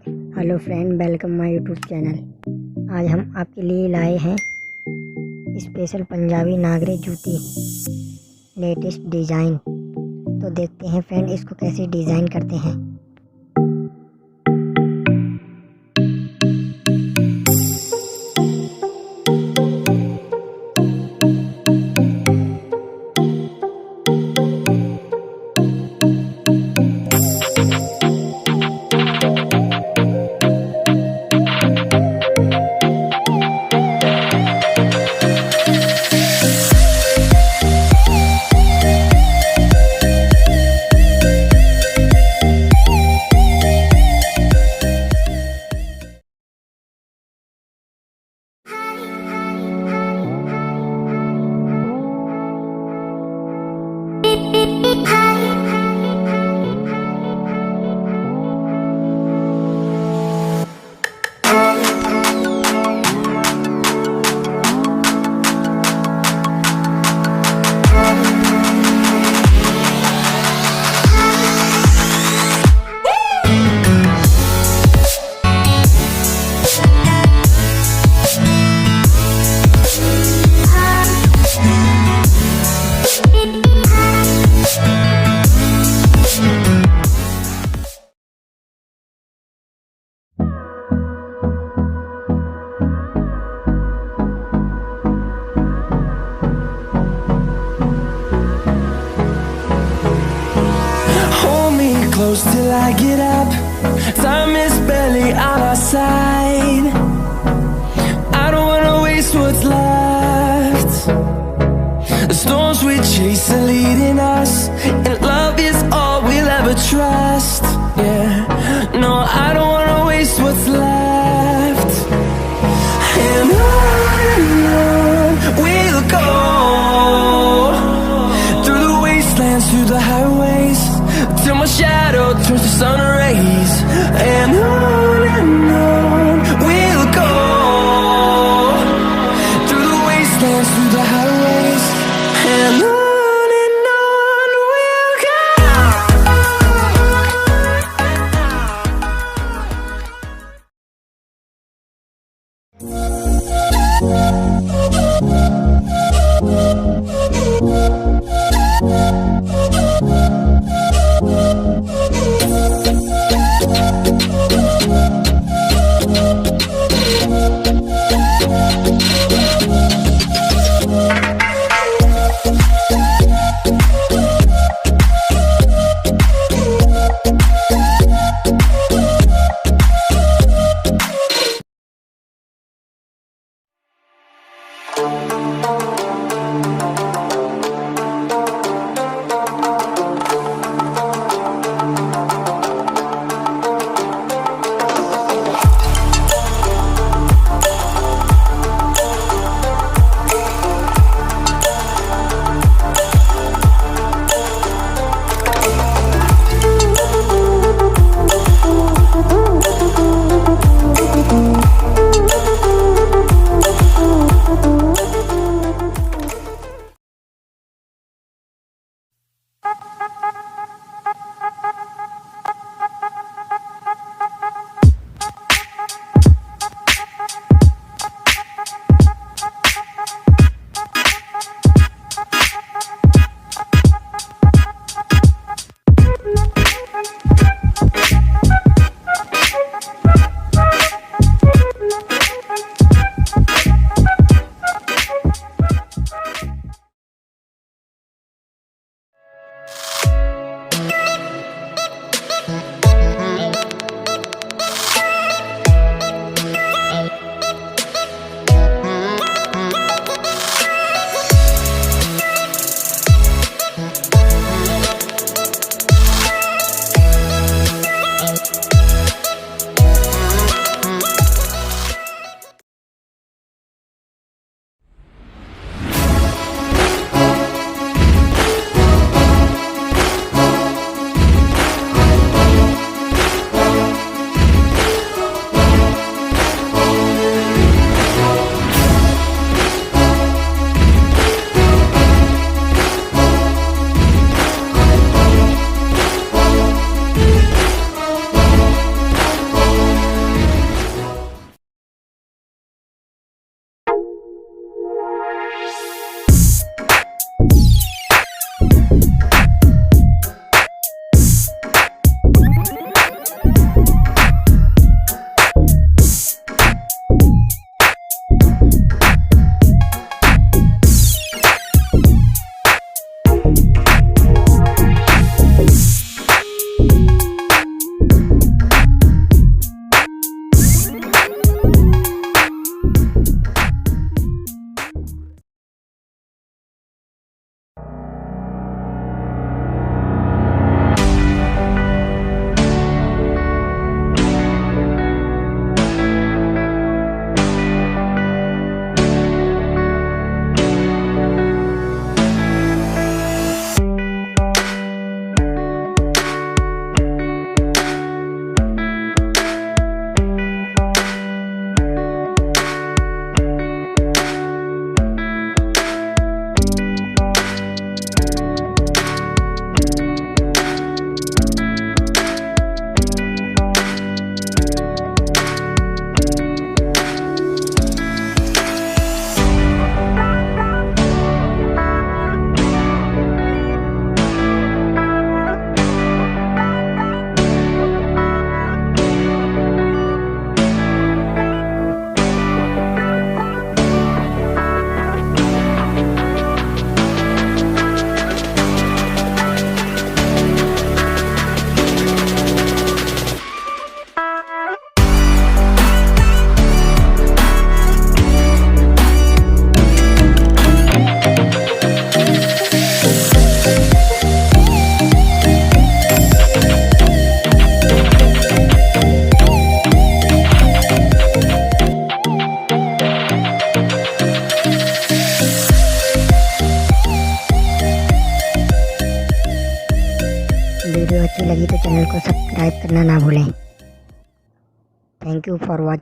Hello friend, welcome my YouTube channel. आज हम आपके लिए लाए हैं स्पेशल पंजाबी नागरे जूती लेटेस्ट डिज़ाइन। तो देखते हैं फ्रेंड इसको कैसे डिज़ाइन करते हैं। Close till I get up. Time is barely on our side. I don't wanna waste what's left. The storms we chase are leading us, and love is all we'll ever trust. Yeah, no, I don't wanna waste what's left. And on we'll go, through the wastelands, through the highways, till my shadow turns to sun rays. And on we'll go, through the wastelands, through the highways. And on we'll go. Video अच्छी लगी तो channel को subscribe करना ना भूलें। Thank you for watching.